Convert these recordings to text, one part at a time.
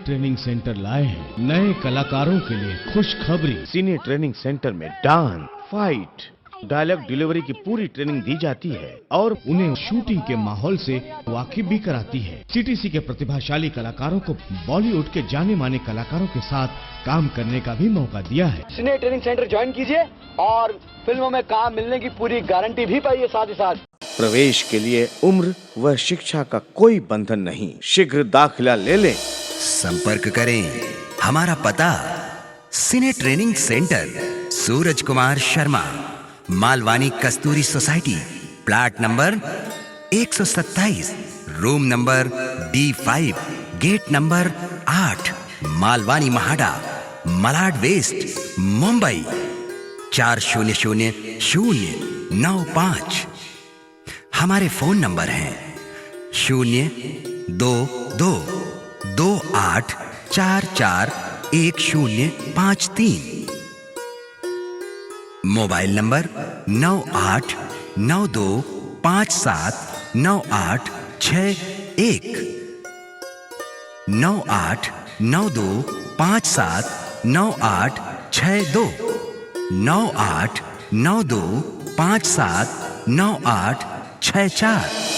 Training centre लाए हैं नए कलाकारों के लिए खुशखबरी। सिने ट्रेनिंग सेंटर में डांस, फाइट, डायलॉग डिलीवरी की पूरी ट्रेनिंग दी जाती है और उन्हें शूटिंग के माहौल से वाकिफ भी कराती है। सीटीसी के प्रतिभाशाली कलाकारों को बॉलीवुड के जाने माने कलाकारों के साथ काम करने का भी मौका दिया है। सिने ट्रेनिंग सेंटर ज्वाइन कीजिए और फिल्मों में काम मिलने की पूरी गारंटी भी पाइए। साथ ही साथ प्रवेश के लिए उम्र व शिक्षा का कोई बंधन नहीं। शीघ्र दाखिला ले लें। संपर्क करें। हमारा पता cine training centre, Suraj Kumar Sharma, Malvani Kasturi society, plot number 127, room number D5, gate number 8, Malvani MHADA, Malad west, Mumbai 400095। हमारे फोन नंबर हैं 02228441053, मोबाइल नंबर 9892579861, 9892579862, 9892579864।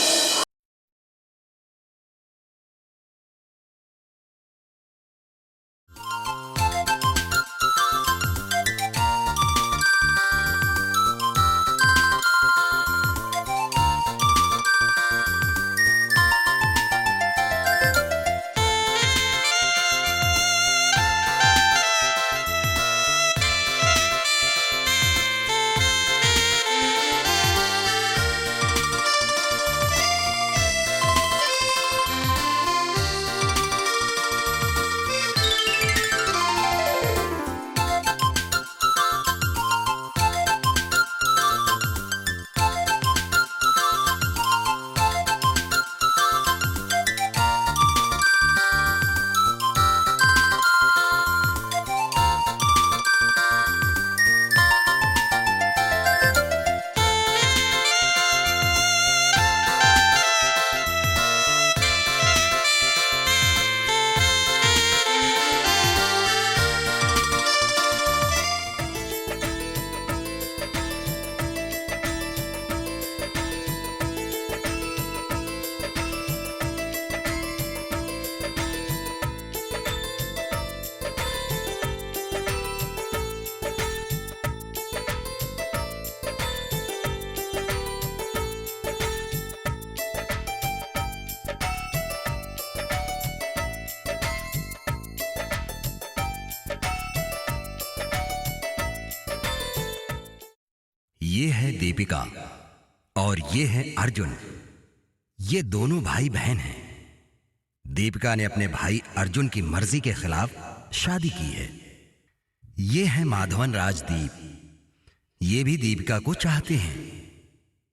ये है दीपिका और ये है अर्जुन। ये दोनों भाई बहन हैं। दीपिका ने अपने भाई अर्जुन की मर्जी के खिलाफ शादी की है। ये है माधवन राजदीप। ये भी दीपिका को चाहते हैं।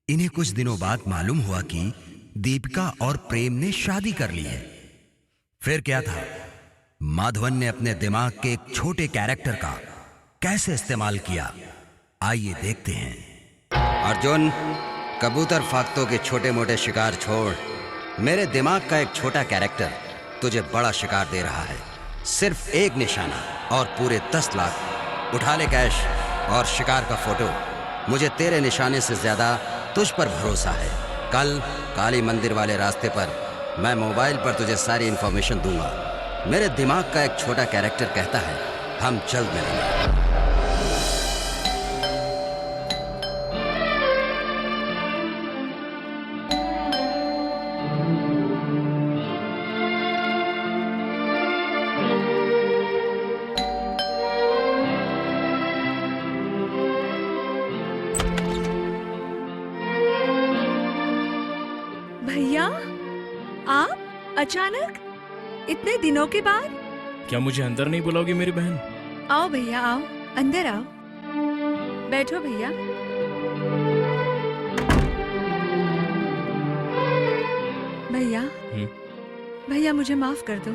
इन्हें कुछ दिनों बाद मालूम हुआ कि दीपिका और प्रेम ने शादी कर ली है। फिर क्या था? माधवन ने अपने दिमाग के एक छोटे कैरेक्टर का कैसे इस्तेमाल किया, आइए देखते हैं। अर्जुन, कबूतर फाख्तों के छोटे मोटे शिकार छोड़। मेरे दिमाग का एक छोटा कैरेक्टर तुझे बड़ा शिकार दे रहा है। सिर्फ एक निशाना और पूरे 10 लाख। उठा ले कैश और शिकार का फोटो। मुझे तेरे निशाने से ज्यादा तुझ पर भरोसा है। कल काली मंदिर वाले रास्ते पर मैं मोबाइल पर तुझे सारी इंफॉर्मेशन दूंगा। मेरे दिमाग का एक छोटा कैरेक्टर कहता है हम जल्द मिलेंगे। भैया, आप अचानक इतने दिनों के बाद? क्या मुझे अंदर नहीं बुलाओगी मेरी बहन? आओ भैया, आओ, अंदर आओ, बैठो भैया। भैया, भैया मुझे माफ कर दो।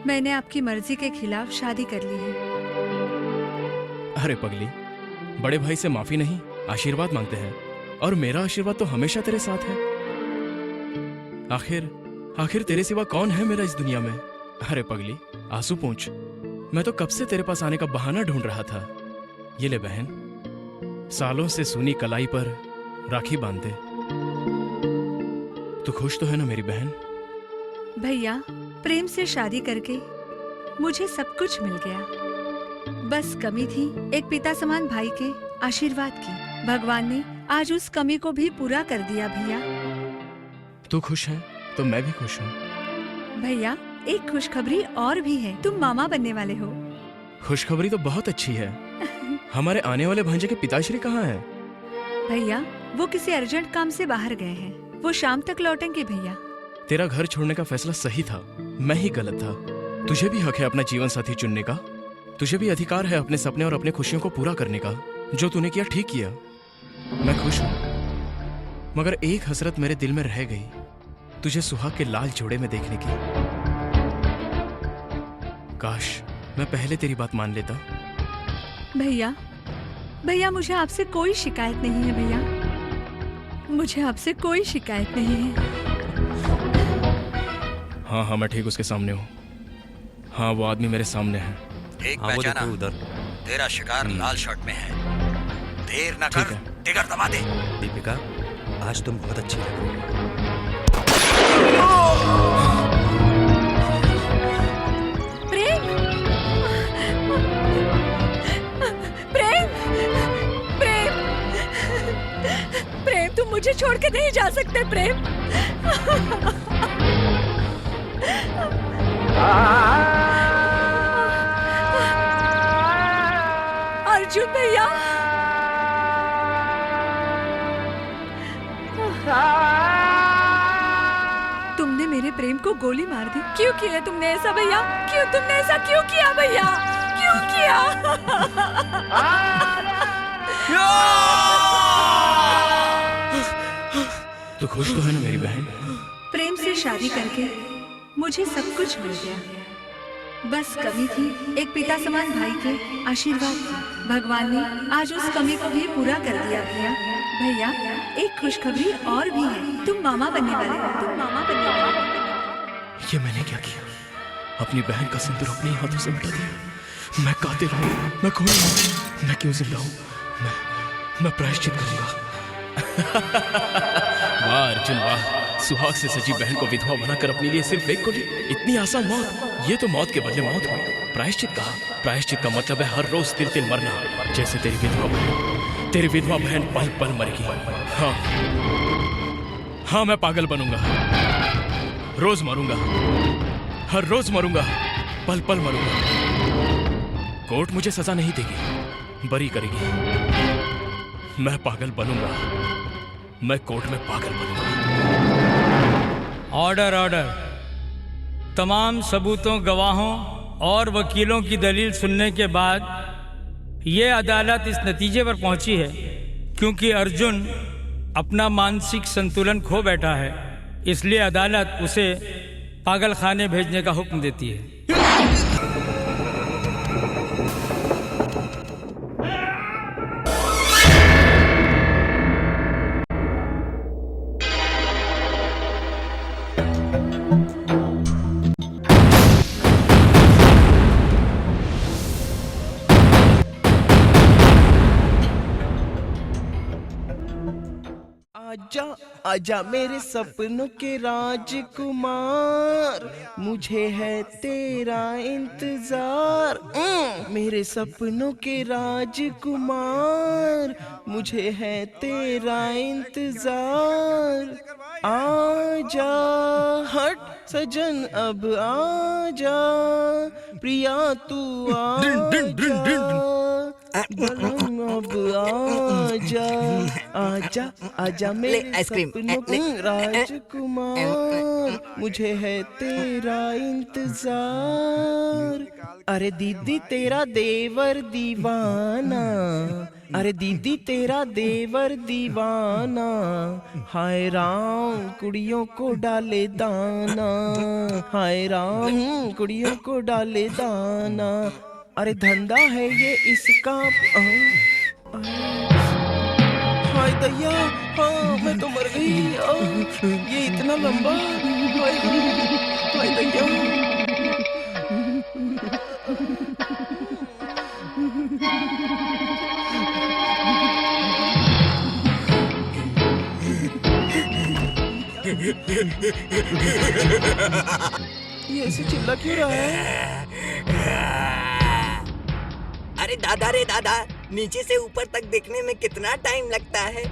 मैंने आपकी मर्जी के खिलाफ शादी कर ली है। अरे पगली, बड़े भाई से माफी नहीं, आशीर्वाद मांगते हैं। और मेरा आशीर्वाद तो हमेशा तेरे साथ है। आखिर तेरे सिवा कौन है मेरा इस दुनिया में? अरे पगली, आंसू पूछ। मैं तो कब से तेरे पास आने का बहाना ढूंढ रहा था। ये ले बहन, सालों से सुनी कलाई पर राखी बांध दे। तू खुश तो है ना मेरी बहन? भैया, प्रेम से शादी करके मुझे सब कुछ मिल गया। बस कमी थी एक पिता समान भाई के आशीर्वाद की। भगवान ने आज उस कमी को भी पूरा कर दिया भैया। तू खुश है तो मैं भी खुश हूँ। भैया, एक खुशखबरी और भी है, तुम मामा बनने वाले हो। खुशखबरी तो बहुत अच्छी है। हमारे आने वाले भांजे के पिताश्री कहाँ हैं? भैया, वो किसी अर्जेंट काम से बाहर गए हैं। वो शाम तक लौटेंगे भैया। तेरा घर छोड़ने का फैसला सही था, मैं ही गलत था। तुझे भी हक है अपना जीवन साथी चुनने का। तुझे भी अधिकार है अपने सपने और अपने खुशियों को पूरा करने का। जो तूने किया ठीक किया, मैं खुश हूँ। मगर एक हसरत मेरे दिल में रह गई, तुझे सुहाग के लाल जोड़े में देखने की। काश मैं पहले तेरी बात मान लेता। भैया, भैया मुझे आपसे कोई शिकायत नहीं है भैया, मुझे आपसे कोई शिकायत नहीं है। हाँ हाँ, मैं ठीक उसके सामने हूँ। हाँ, वो आदमी मेरे सामने है। एक पहचाना, उधर तेरा शिकार लाल शर्ट में है। देर न कर, टिगर दबा दे। दीपिका, आज तुम बहुत अच्छी लग रही हो। प्रेम, प्रेम, प्रेम, प्रेम, तुम मुझे छोड़ के नहीं जा सकते प्रेम। अर्जुन भैया, तुमने मेरे प्रेम को गोली मार दी। क्यों किया तुमने ऐसा भैया? क्यों तुमने ऐसा क्यों किया भैया? क्यों किया? तू खुश तो है ना मेरी बहन? प्रेम से शादी करके मुझे सब कुछ मिल गया। बस कमी थी एक पिता समान भाई के आशीर्वाद की। भगवान ने आज उस कमी को भी पूरा कर दिया भैया। भैया, एक खुशखबरी और भी है, तुम मामा बनने वाले हो। तुम मामा बनने वाले हो। ये मैंने क्या किया? अपनी बहन का सिंदूर अपने हाथों से मिटा दिया। मैं कातिल हूँ, मैं खूनी हूँ। मैं क्यों जिंदा हूँ? मैं प्रायश्चित करूंगा। वाह अर्जुन वाह, सुहाग से सजी बहन को विधवा बनाकर अपने लिए सिर्फ एक गोली। इतनी आसान मौत? ये तो मौत के बदले मौत हुई। प्रायश्चित कहा? प्रायश्चित का मतलब है हर रोज तिल तिल मरना। जैसे तेरी विधवा बहन पल पल मरेगी। हाँ हाँ, मैं पागल बनूंगा, रोज मरूंगा, हर रोज मरूंगा, पल पल मरूंगा। कोर्ट मुझे सजा नहीं देगी, बरी करेगी। मैं पागल बनूंगा, मैं कोर्ट में पागल बनूंगा। Order order. तमाम सबूतों, गवाहों और वकीलों की दलील सुनने के बाद ये अदालत इस नतीजे पर पहुंची है क्योंकि अर्जुन अपना मानसिक संतुलन खो बैठा है, इसलिए अदालत उसे पागल खाने भेजने का हुक्म देती है। आजा आजा मेरे सपनों के राजकुमार, मुझे है तेरा इंतजार। मेरे सपनों के राजकुमार, मुझे है तेरा इंतजार। आजा हट सजन अब आजा, प्रिया तू आजा, बलम अब आजा। आजा आजा मेरे सपनों के राजकुमार, मुझे है तेरा इंतजार। अरे दीदी तेरा देवर दीवाना, अरे दीदी तेरा देवर दीवाना। हाय राम कुड़ियों को डाले दाना, हाय राम कुड़ियों को डाले दाना। अरे धंधा है ये इसका। हाय दैया, हाँ मैं तो मर गई। ये इतना लंबा, हाय दैया। ये ऐसे चिल्ला क्यों रहा है? अरे दादा रे दादा, नीचे से ऊपर तक देखने में कितना टाइम लगता है।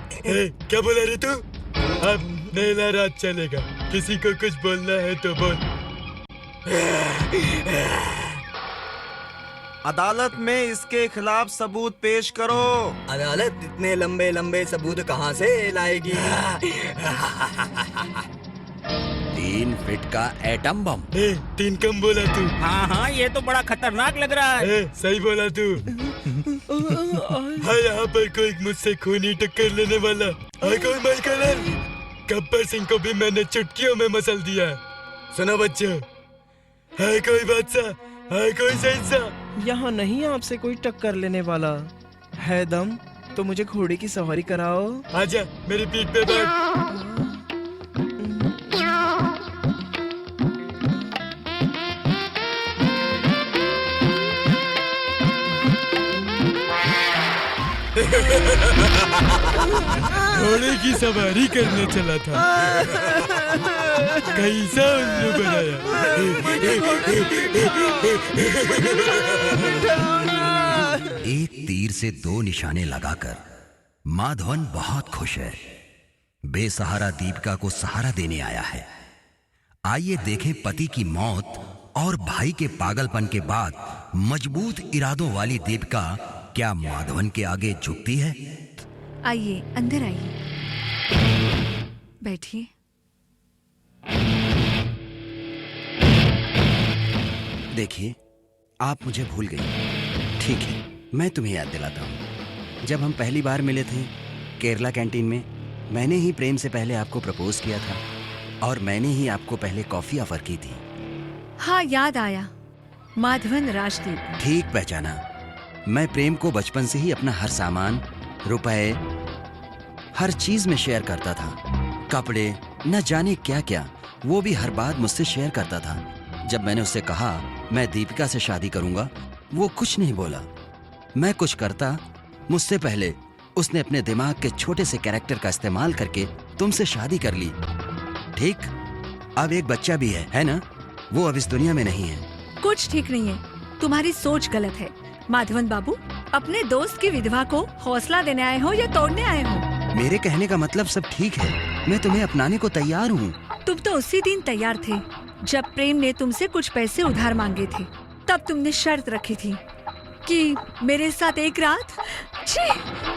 क्या बोला रे तू? अब नैला रात चलेगा, किसी को कुछ बोलना है तो बोल। अदालत में इसके खिलाफ सबूत पेश करो। अदालत इतने लंबे लंबे सबूत कहाँ से लाएगी? 3 फीट का एटम बम। 3 कम बोला तू। हाँ हाँ, ये तो बड़ा खतरनाक लग रहा है। सही बोला तू। हाँ, यहाँ पर कोई मुझसे खूनी टक्कर लेने वाला है कोई माइकल? गब्बर सिंह को भी मैंने चुटकियों में मसल दिया। सुनो बच्चों, है कोई बादशाह, है कोई शहंशाह? यहाँ नहीं आपसे कोई टक्कर लेने वाला है। दम तो मुझे घोड़े की सवारी कराओ। आजा मेरी पीठ पे बैठ। घोड़े की सवारी करने चला था, कैसा उल्लू बनाया। एक तीर से 2 निशाने लगाकर माधवन बहुत खुश है। बेसहारा दीपिका को सहारा देने आया है। आइए देखें पति की मौत और भाई के पागलपन के बाद मजबूत इरादों वाली दीपिका क्या माधवन के आगे झुकती है। आइए, अंदर आइए, बैठिए। देखिए, आप मुझे भूल गई। ठीक है, मैं तुम्हें याद दिलाता हूँ। जब हम पहली बार मिले थे केरला कैंटीन में, मैंने ही प्रेम से पहले आपको प्रपोज किया था और मैंने ही आपको पहले कॉफी ऑफर की थी। हाँ, याद आया, माधवन राजदीप। ठीक पहचाना। मैं प्रेम को बचपन से ही अपना हर सामान, रुपए, हर चीज में शेयर करता था। कपड़े, न जाने क्या क्या, वो भी हर बात मुझसे शेयर करता था। जब मैंने उससे कहा मैं दीपिका से शादी करूंगा, वो कुछ नहीं बोला। मैं कुछ करता, मुझसे पहले उसने अपने दिमाग के छोटे से कैरेक्टर का इस्तेमाल करके तुमसे शादी कर ली। ठीक, अब एक बच्चा भी है ना? वो अब इस दुनिया में नहीं है। कुछ ठीक नहीं है, तुम्हारी सोच गलत है। माधवन बाबू, अपने दोस्त की विधवा को हौसला देने आए हो या तोड़ने आए हो? मेरे कहने का मतलब सब ठीक है, मैं तुम्हें अपनाने को तैयार हूँ। तुम तो उसी दिन तैयार थे जब प्रेम ने तुमसे कुछ पैसे उधार मांगे थे। तब तुमने शर्त रखी थी कि मेरे साथ एक रात। छी,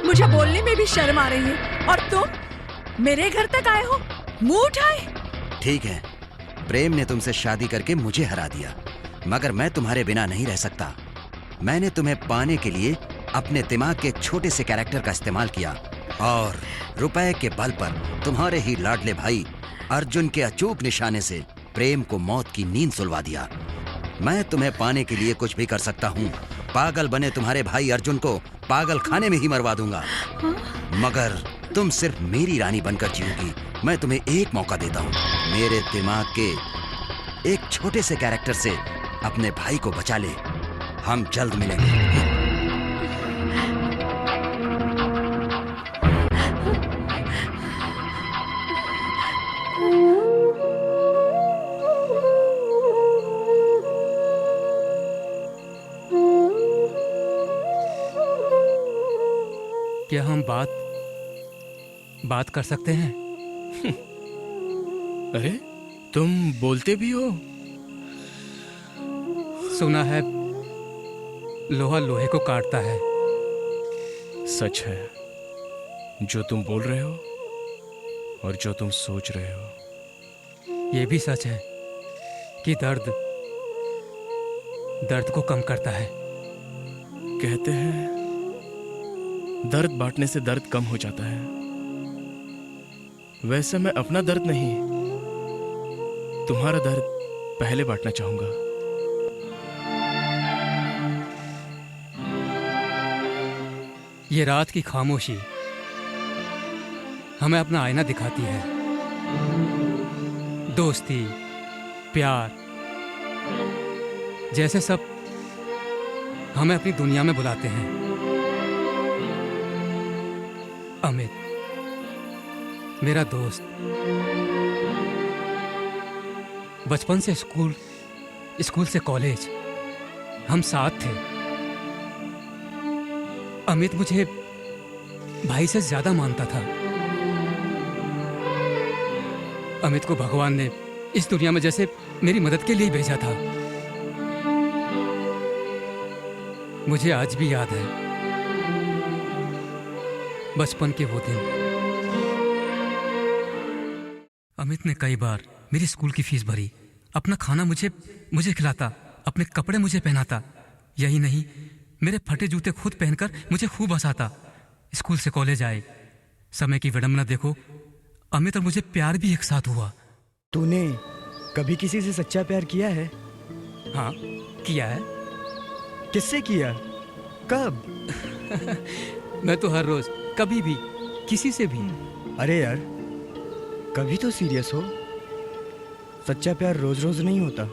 मुझे बोलने में भी शर्म आ रही है। और तुम मेरे घर तक आए हो, मुंह उठाए। ठीक है, प्रेम ने तुमसे शादी करके मुझे हरा दिया, मगर मैं तुम्हारे बिना नहीं रह सकता। मैंने तुम्हें पाने के लिए अपने दिमाग के एक छोटे से कैरेक्टर का इस्तेमाल किया और रुपए के बल पर तुम्हारे ही लाडले भाई अर्जुन के अचूक निशाने से प्रेम को मौत की नींद सुलवा दिया। मैं तुम्हें पाने के लिए कुछ भी कर सकता हूँ। पागल बने तुम्हारे भाई अर्जुन को पागल खाने में ही मरवा दूंगा, मगर तुम सिर्फ मेरी रानी बनकर जियोगी। मैं तुम्हें एक मौका देता हूँ, मेरे दिमाग के एक छोटे से कैरेक्टर से अपने भाई को बचा ले। हम जल्द मिलेंगे। क्या हम बात कर सकते हैं? अरे, तुम बोलते भी हो? सुना है लोहा लोहे को काटता है। सच है जो तुम बोल रहे हो और जो तुम सोच रहे हो। ये भी सच है कि दर्द को कम करता है। कहते हैं दर्द बांटने से दर्द कम हो जाता है। वैसे मैं अपना दर्द नहीं, तुम्हारा दर्द पहले बांटना चाहूंगा। ये रात की खामोशी हमें अपना आईना दिखाती है। दोस्ती, प्यार जैसे सब हमें अपनी दुनिया में बुलाते हैं। अमित, मेरा दोस्त, बचपन से स्कूल, स्कूल से कॉलेज, हम साथ थे। अमित मुझे भाई से ज्यादा मानता था। अमित को भगवान ने इस दुनिया में जैसे मेरी मदद के लिए भेजा था। मुझे आज भी याद है बचपन के वो दिन। अमित ने कई बार मेरी स्कूल की फीस भरी, अपना खाना मुझे खिलाता, अपने कपड़े मुझे पहनाता। यही नहीं, मेरे फटे जूते खुद पहनकर मुझे खूब हंसाता। स्कूल से कॉलेज आए, समय की विडंबना देखो, अमित और मुझे प्यार भी एक साथ हुआ। तूने कभी किसी से सच्चा प्यार किया है? हाँ, किया है। किससे किया? कब? मैं तो हर रोज, कभी भी, किसी से भी। अरे यार, कभी तो सीरियस हो। सच्चा प्यार रोज रोज नहीं होता।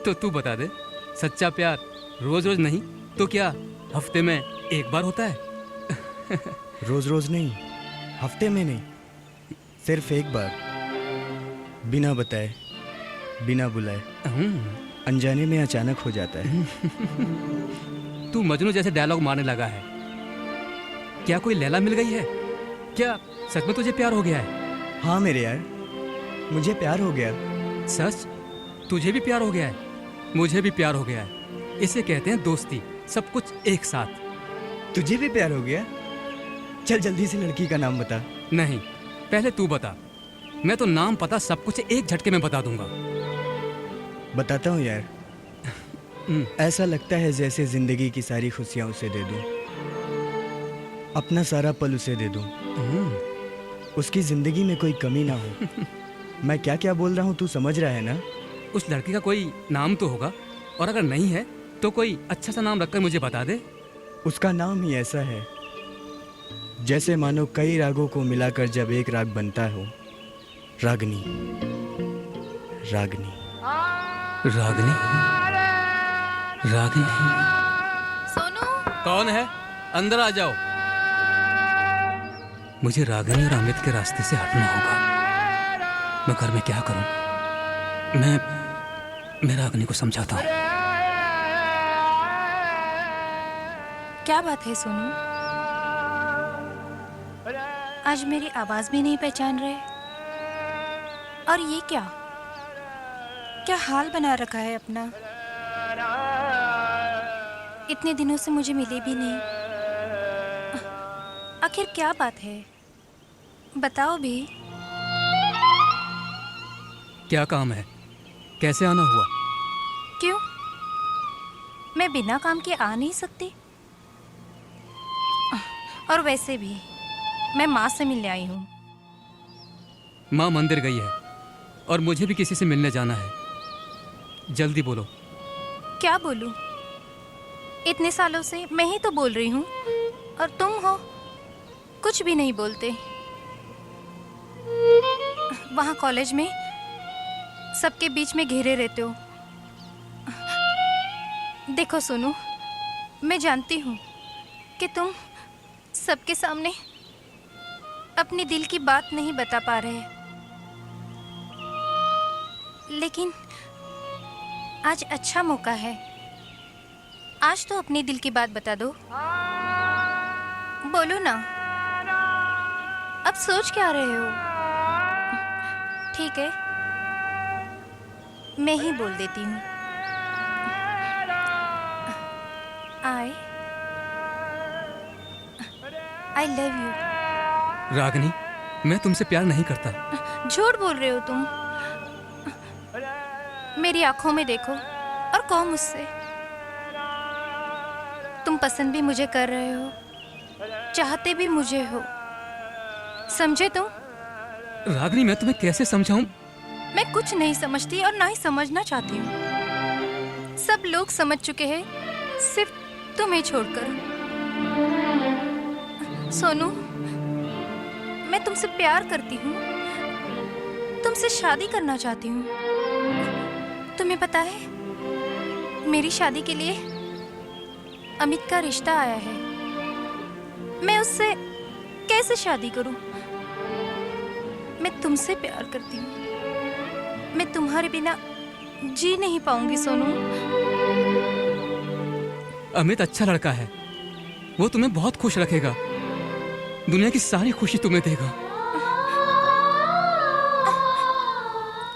तो तू बता दे, सच्चा प्यार रोज रोज नहीं तो क्या हफ्ते में एक बार होता है? रोज रोज नहीं, हफ्ते में नहीं, सिर्फ एक बार, बिना बताए, बिना बुलाए, अनजाने में अचानक हो जाता है। तू मजनू जैसे डायलॉग मारने लगा है। क्या कोई लैला मिल गई है? क्या सच में तुझे प्यार हो गया है? हाँ मेरे यार, मुझे प्यार हो गया। सच? तुझे भी प्यार हो गया है? मुझे भी प्यार हो गया है। इसे कहते हैं दोस्ती, सब कुछ एक साथ। तुझे भी प्यार हो गया? चल जल्दी से लड़की का नाम बता। नहीं, पहले तू बता। मैं तो नाम पता सब कुछ एक झटके में बता दूंगा। बताता हूँ यार। ऐसा लगता है जैसे जिंदगी की सारी खुशियाँ उसे दे दूं, अपना सारा पल उसे दे दूं, उसकी जिंदगी में कोई कमी ना हो। मैं क्या क्या बोल रहा हूँ, तू समझ रहा है ना? उस लड़की का कोई नाम तो होगा, और अगर नहीं है तो कोई अच्छा सा नाम रखकर मुझे बता दे। उसका नाम ही ऐसा है जैसे मानो कई रागों को मिलाकर जब एक राग बनता हो। रागनी, रागनी, रागनी, रागनी। सोनू। कौन है? अंदर आ जाओ। मुझे रागनी और अमित के रास्ते से हटना होगा। मैं घर में क्या करूं? मैं रागनी को समझाता हूं। क्या बात है सोनू? आज मेरी आवाज भी नहीं पहचान रहे? और ये क्या हाल बना रखा है अपना? इतने दिनों से मुझे मिले भी नहीं। आखिर क्या बात है, बताओ भी। क्या काम है? कैसे आना हुआ? क्यों, मैं बिना काम के आ नहीं सकती? और वैसे भी मैं माँ से मिलने आई हूँ। माँ मंदिर गई है और मुझे भी किसी से मिलने जाना है। जल्दी बोलो। क्या बोलूं? इतने सालों से मैं ही तो बोल रही हूँ और तुम हो कुछ भी नहीं बोलते। वहाँ कॉलेज में सबके बीच में घेरे रहते हो। देखो सोनू, मैं जानती हूँ कि तुम सबके सामने अपने दिल की बात नहीं बता पा रहे, लेकिन आज अच्छा मौका है। आज तो अपने दिल की बात बता दो। बोलो ना, अब सोच क्या रहे हो? ठीक है, मैं ही बोल देती हूँ। I love you। रागनी, मैं तुमसे प्यार नहीं करता। झूठ बोल रहे हो तुम। मेरी आंखों में देखो और कहो मुझसे। तुम पसंद भी मुझे कर रहे हो, चाहते भी मुझे हो, समझे तुम? रागनी, मैं तुम्हें कैसे समझाऊं? मैं कुछ नहीं समझती और ना ही समझना चाहती हूँ। सब लोग समझ चुके हैं, सिर्फ तुम्हें छोड़कर। सोनू, मैं तुमसे प्यार करती हूँ, तुमसे शादी करना चाहती हूँ। तुम्हें पता है, मेरी शादी के लिए अमित का रिश्ता आया है। मैं उससे कैसे शादी करूं? मैं तुमसे प्यार करती हूँ। मैं तुम्हारे बिना जी नहीं पाऊंगी सोनू। अमित अच्छा लड़का है, वो तुम्हें बहुत खुश रखेगा, दुनिया की सारी खुशी तुम्हें देगा।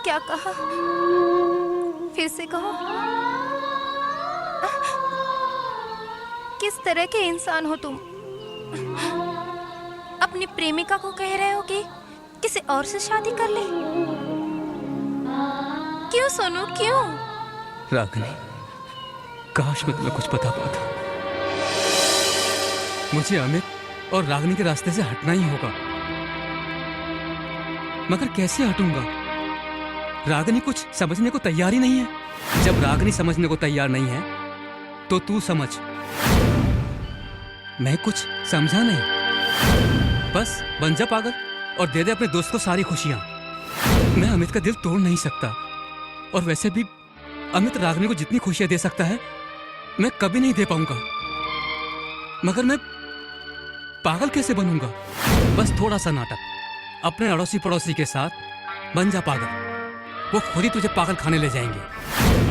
क्या कहा? फिर से कहो। किस तरह के इंसान हो तुम? अपनी प्रेमिका को कह रहे हो कि किसी और से शादी कर ले? क्यों सोनू, क्यों? रागिनी, काश मैं तुम्हें कुछ बता पाता। मुझे अमित और रागिनी के रास्ते से हटना ही होगा, मगर कैसे हटूंगा? रागिनी कुछ समझने को तैयार ही नहीं है। जब रागिनी समझने को तैयार नहीं है तो तू समझ। मैं कुछ समझा नहीं। बस बन जा पागल और दे दे अपने दोस्त को सारी खुशियां। मैं अमित का दिल तोड़ नहीं सकता, और वैसे भी अमित रागिनी को जितनी खुशियां दे सकता है मैं कभी नहीं दे पाऊंगा। मगर मैं पागल कैसे बनूंगा? बस थोड़ा सा नाटक अपने अड़ोसी पड़ोसी के साथ बन जा पागल, वो खुद ही तुझे पागल खाने ले जाएंगे।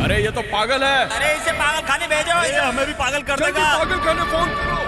अरे ये तो पागल है। अरे इसे पागल खाने भेजो। हमें भी पागल कर देगा। पागल खाने फोन करो।